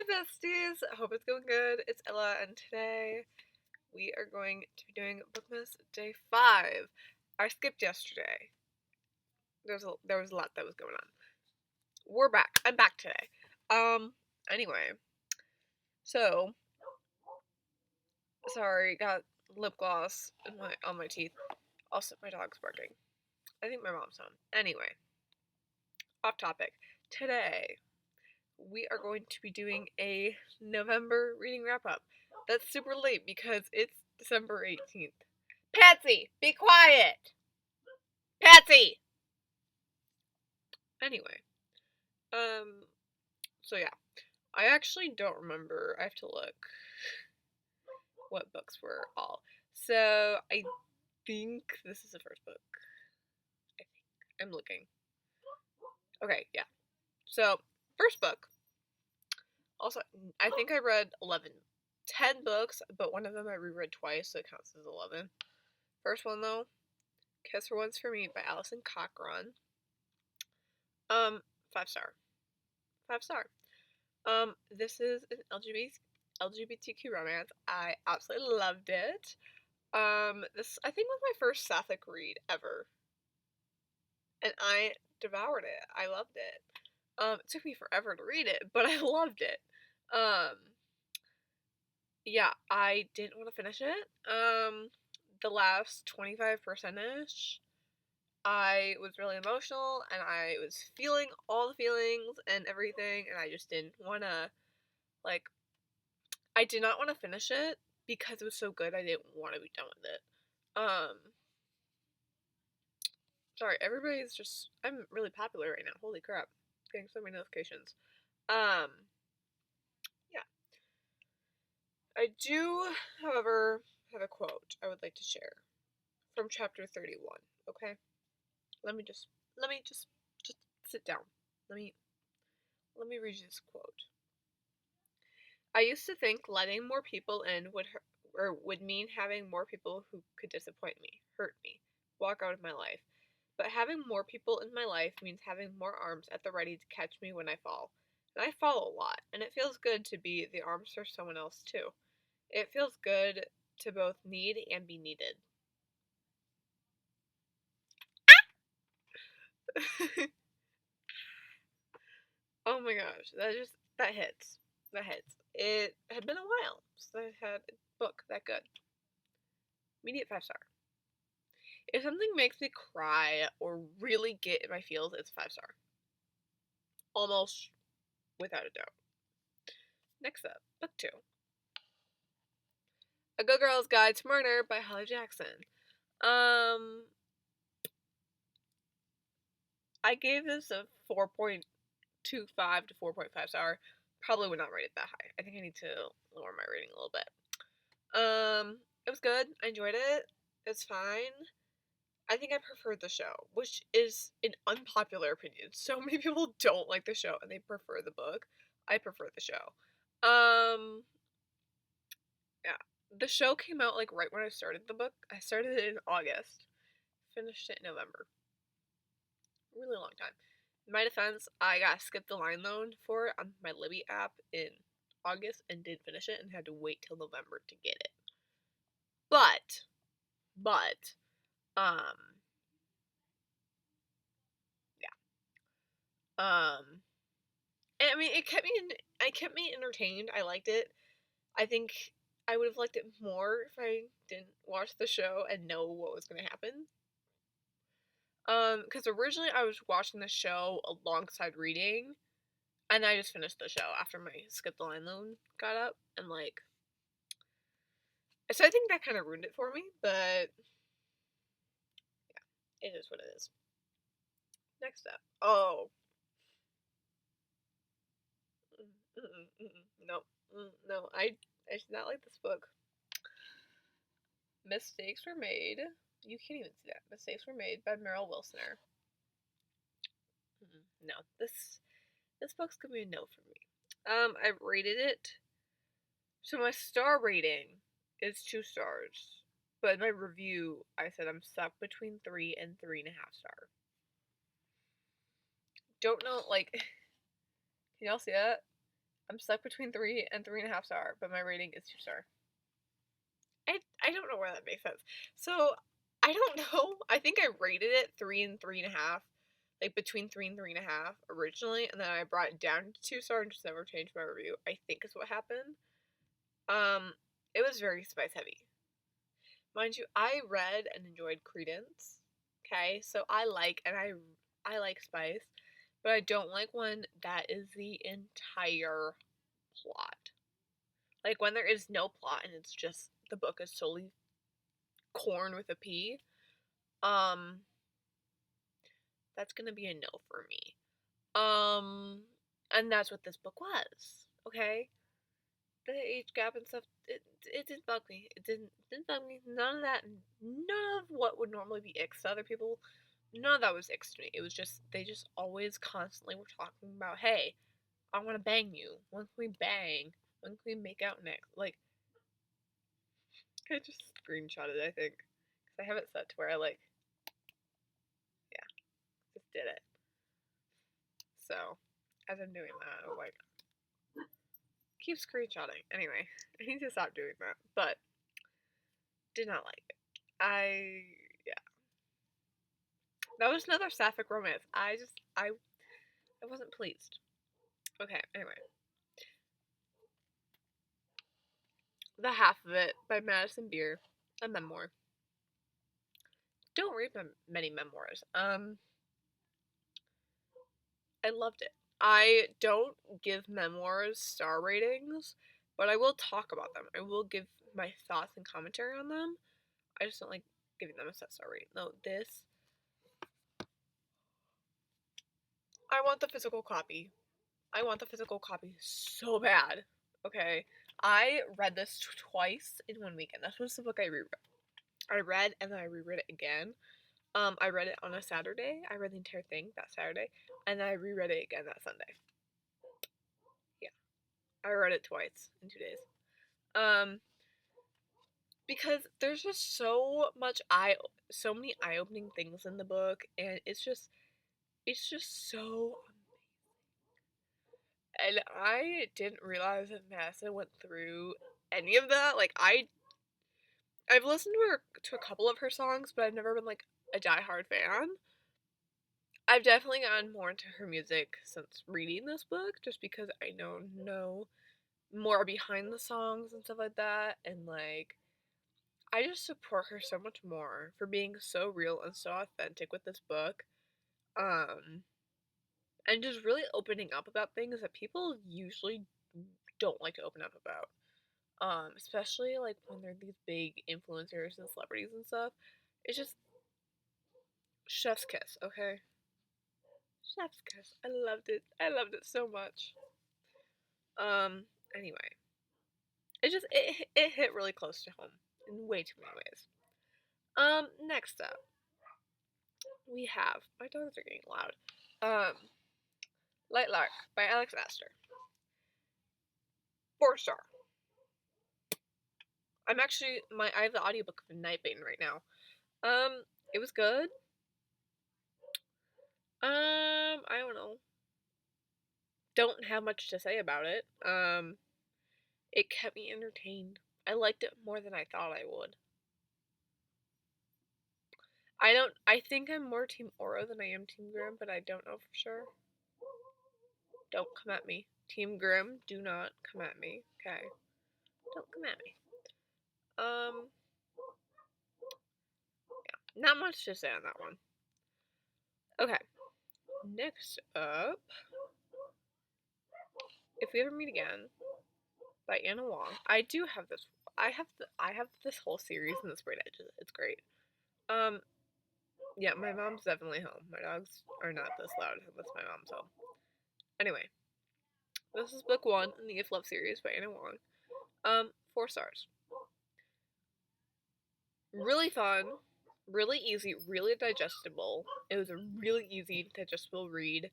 Besties! I hope it's going good. It's Ella, and today we are going to be doing Bookmas Day 5. I skipped yesterday. There was a lot that was going on. We're back. I'm back today. Anyway. So, sorry, got lip gloss on my teeth. Also, my dog's barking. I think my mom's home. Anyway, off topic. Today, we are going to be doing a November reading wrap up. That's super late because it's December 18th. Patsy, be quiet! Patsy! Anyway, so yeah. I actually don't remember. I have to look what books were all. So, I think this is the first book. I think. I'm looking. Okay, yeah. So, first book. Also, I think I read 10 books, but one of them I reread twice, so it counts as 11. First one, though, Kiss for Once for Me by Alison Cochran. 5 star. 5 star. This is an LGBTQ romance. I absolutely loved it. This I think was my first sapphic read ever. And I devoured it. I loved it. It took me forever to read it, but I loved it. Yeah, I didn't want to finish it. The last 25%ish, I was really emotional and I was feeling all the feelings and everything, and I just didn't want to, like, I did not want to finish it because it was so good. I didn't want to be done with it. Sorry, everybody's just, I'm really popular right now. Holy crap. Getting so many notifications. Yeah. I do, however, have a quote I would like to share from chapter 31, okay? Let me just sit down. Let me read you this quote. I used to think letting more people in would mean having more people who could disappoint me, hurt me, walk out of my life. But having more people in my life means having more arms at the ready to catch me when I fall. And I fall a lot, and it feels good to be the arms for someone else too. It feels good to both need and be needed. Oh my gosh, that hits. That hits. It had been a while since I had a book that good. Immediate 5 star. If something makes me cry or really get in my feels, it's 5 star. Almost without a doubt. Next up, book 2. A Good Girl's Guide to Murder by Holly Jackson. I gave this a 4.25 to 4.5 star. Probably would not rate it that high. I think I need to lower my rating a little bit. It was good. I enjoyed it. It's fine. I think I preferred the show, which is an unpopular opinion. So many people don't like the show and they prefer the book. I prefer the show. Yeah. The show came out like right when I started the book. I started it in August. Finished it in November. Really long time. In my defense, I got skipped the line loan for it on my Libby app in August and didn't finish it and had to wait till November to get it. But, yeah. I mean, it kept me entertained. I liked it. I think I would have liked it more if I didn't watch the show and know what was going to happen. Because originally I was watching the show alongside reading, and I just finished the show after my skip the line loan got up, and like, so I think that kind of ruined it for me, but yeah, it is what it is. Next up. Oh. No. No, I did not like this book. Mistakes Were Made. You can't even see that. Mistakes Were Made by Meryl Wilsoner. No, this book's gonna be a no for me. I've rated it. So my star rating is 2 stars. But in my review, I said I'm stuck between 3 and 3.5 star. Don't know, like, can y'all see that? I'm stuck between 3 and 3.5 star, but my rating is 2 star. I don't know where that makes sense. So I don't know. I think I rated it 3 and 3.5, like between 3 and 3.5 originally, and then I brought it down to 2 star and just never changed my review. I think is what happened. It was very spice heavy. Mind you, I read and enjoyed Credence. Okay, so I like spice, but I don't like when that is the entire plot. Like when there is no plot and it's just the book is solely corn with a P. Um, that's gonna be a no for me. And that's what this book was. Okay, the age gap and stuff. It didn't bug me. It didn't bug me. None of that. None of what would normally be icks to other people. None of that was icks to me. It was just they just always constantly were talking about, hey, I want to bang you. When can we bang? When can we make out next? Like, I just screenshotted it, I think. Because I have it set to where I, like, yeah, just did it. So, as I'm doing that, I'm like, keep screenshotting. Anyway, I need to stop doing that. But, did not like it. Yeah. That was another sapphic romance. I wasn't pleased. Okay, anyway. The Half of It by Madison Beer, a memoir. Don't read many memoirs. I loved it. I don't give memoirs star ratings, but I will talk about them. I will give my thoughts and commentary on them. I just don't like giving them a set star rating. No, this. I want the physical copy. I want the physical copy so bad. Okay. I read this twice in one weekend. That was the book I reread. I read and then I reread it again. I read it on a Saturday. I read the entire thing that Saturday, and then I reread it again that Sunday. Yeah, I read it twice in 2 days. Because there's just so many eye-opening things in the book, and it's just so amazing. And I didn't realize that Madison went through any of that. Like I've listened to a couple of her songs, but I've never been like a diehard fan. I've definitely gotten more into her music since reading this book, just because I know more behind the songs and stuff like that, and like I just support her so much more for being so real and so authentic with this book, um, and just really opening up about things that people usually don't like to open up about, especially like when they're these big influencers and celebrities and stuff. It's just chef's kiss, okay? Chef's kiss. I loved it. I loved it so much. Um, anyway, it hit really close to home in way too many ways. Next up, we have my dogs are getting loud. Light Lark by Alex Astor. 4 star. I have the audiobook of Nightbane right now. It was good. I don't know. Don't have much to say about it. It kept me entertained. I liked it more than I thought I would. I think I'm more Team Oro than I am Team Grimm, but I don't know for sure. Don't come at me. Team Grimm, do not come at me. Okay. Don't come at me. Yeah, not much to say on that one. Okay. Next up, If We Ever Meet Again by Anna Wong. I do have this. I have this whole series in the Sprayed Edges. It's great. Yeah, my mom's definitely home. My dogs are not this loud unless my mom's home. Anyway, this is book 1 in the If Love series by Anna Wong. 4 stars. Really fun, really easy, really digestible. It was a really easy, digestible read.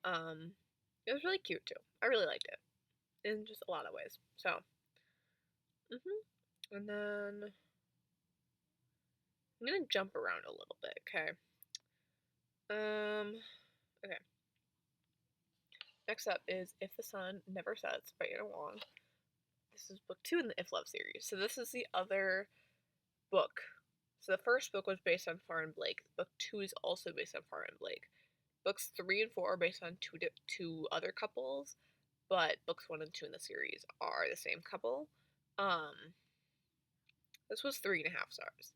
It was really cute too. I really liked it in just a lot of ways. So, and then I'm gonna jump around a little bit, okay? Okay. Next up is If the Sun Never Sets by Anna Wong. This is book 2 in the If Love series. So this is the other book. So the first book was based on Far and Blake. Book 2 is also based on Far and Blake. Books 3 and 4 are based on two other couples, but books 1 and 2 in the series are the same couple. This was 3.5 stars.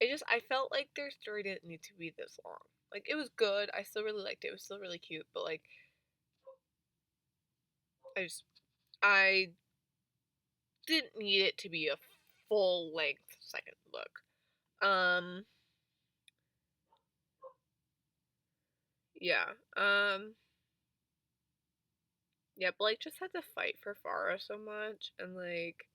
I felt like their story didn't need to be this long. Like, it was good. I still really liked it. It was still really cute, but like, I didn't need it to be a full length second book. Yeah. Yeah, Blake just had to fight for Farah so much, and like,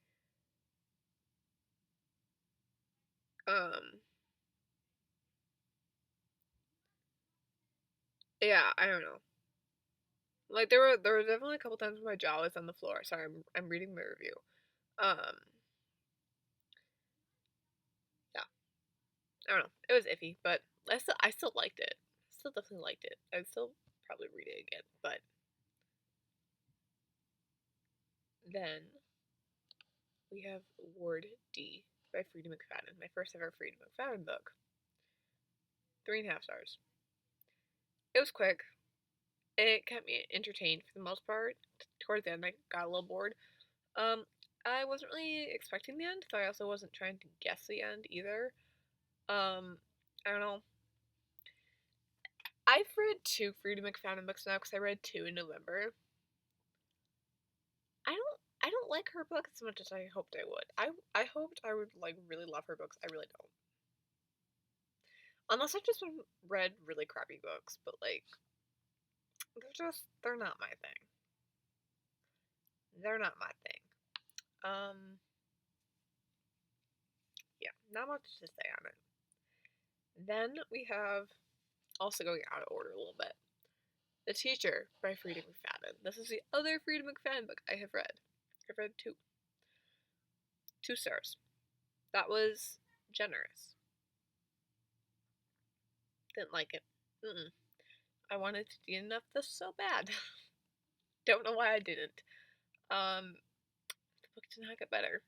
yeah, I don't know. Like, there were definitely a couple times when my jaw was on the floor. Sorry, I'm reading my review. Yeah, I don't know. It was iffy, but I still liked it. Still definitely liked it. I'd still probably read it again. But then we have Ward D by Frida McFadden. My first ever Frida McFadden book. 3.5 stars. It was quick. It kept me entertained for the most part. Towards the end, I got a little bored. I wasn't really expecting the end, so I also wasn't trying to guess the end either. I don't know. I've read 2 Frida McFadden books now because I read 2 in November. I don't like her books as much as I hoped I would. I hoped I would like really love her books. I really don't. Unless I've just read really crappy books, but like they're not my thing. They're not my thing. Yeah, not much to say on it. Then we have, also going out of order a little bit, The Teacher by Frida McFadden. This is the other Frida McFadden book I have read. I've read 2. 2 stars. That was generous. Didn't like it. I wanted to DNF this so bad. Don't know why I didn't. The book did not get better.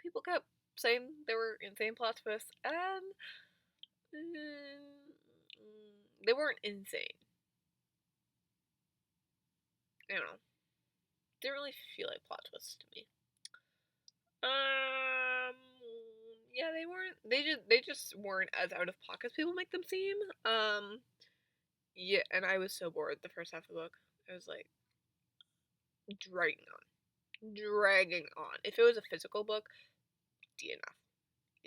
People kept saying there were insane plot twists, and they weren't insane. I don't know. Didn't really feel like plot twists to me. Yeah, they weren't. They just weren't as out of pocket as people make them seem. Yeah, and I was so bored the first half of the book. I was like dragging on. If it was a physical book, DNF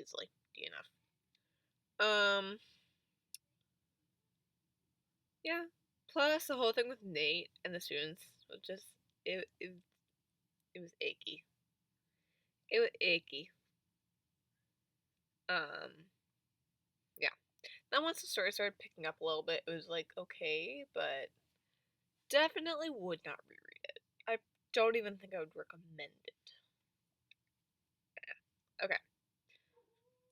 easily. DNF. Yeah. Plus the whole thing with Nate and the students was just it was achy. It was achy. Yeah. Then once the story started picking up a little bit, it was like okay, but definitely would not reread it. I don't even think I would recommend it. Yeah. Okay.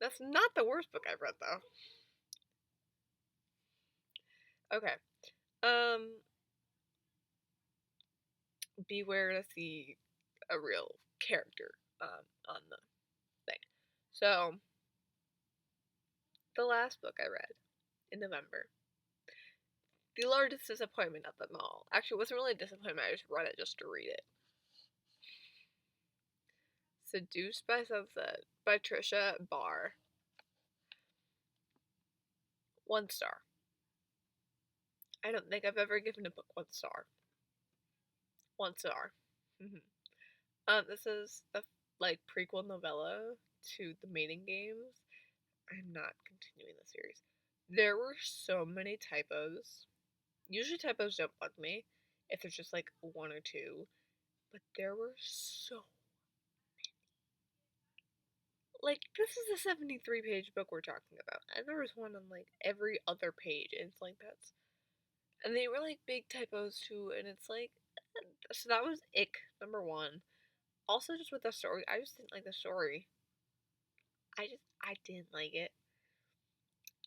That's not the worst book I've read though. Okay. Beware to see a real character on the thing. So the last book I read in November, the largest disappointment of them all. Actually, it wasn't really a disappointment. I just read it just to read it. Seduced by Sunset by Trisha Barr. 1 star. I don't think I've ever given a book 1 star. 1 star. This is a like prequel novella to the Mating Games. I'm not continuing the series. There were so many typos. Usually typos don't bug me if there's just like 1 or 2, but there were so like this is a 73-page book we're talking about, and there was one on like every other page, and it's like that's, and they were like big typos too, and it's like, so that was ick number 1. Also, just with the story, I just didn't like the story. I didn't like it.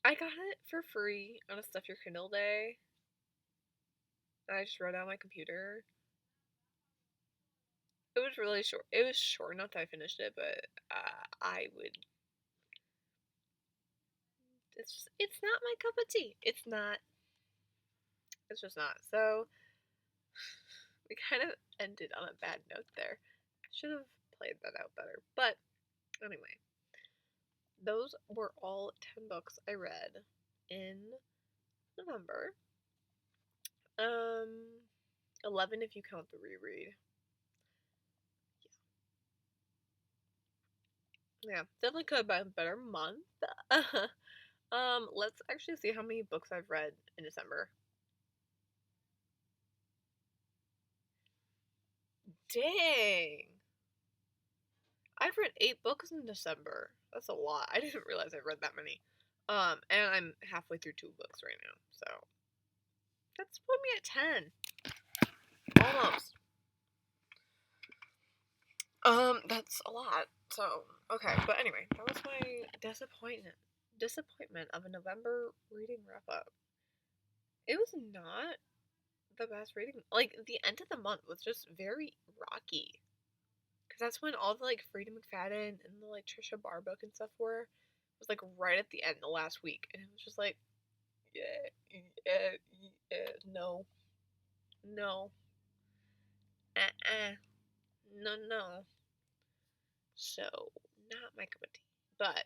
I got it for free on a Stuff Your Kindle day. and I just read it on my computer. It was really short. It was short enough that I finished it, but I would. It's not my cup of tea. It's not. It's just not. So we kind of ended on a bad note there. I should have played that out better. But anyway, those were all 10 books I read in November. 11 if you count the reread. Yeah, definitely could have been a better month. Let's actually see how many books I've read in December. Dang! I've read 8 books in December. That's a lot. I didn't realize I read that many. And I'm halfway through 2 books right now, so that's put me at 10. Almost. That's a lot. So, okay, but anyway, that was my disappointment of a November reading wrap up. It was not the best reading. Like, the end of the month was just very rocky. Because that's when all the, like, Frida McFadden and the, like, Trisha Barr book and stuff were. It was, like, right at the end, the last week. And it was just like, no. No. No, no. So, not my cup of tea. But,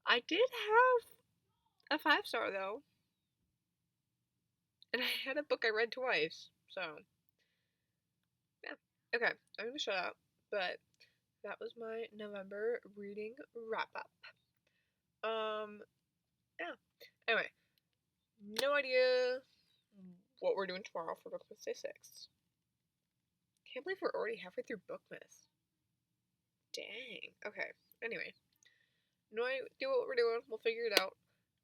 I did have a 5-star, though. And I had a book I read twice. So, yeah. Okay, I'm gonna shut up. But, that was my November reading wrap up. Yeah. Anyway, no idea what we're doing tomorrow for Bookmas Day 6. Can't believe we're already halfway through Bookmas. Dang. Okay. Anyway, no idea what we're doing. We'll figure it out.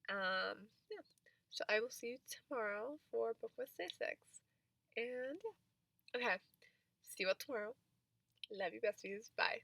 Yeah. So I will see you tomorrow for Bookmas Day 6. And yeah. Okay. See you all tomorrow. Love you, besties. Bye.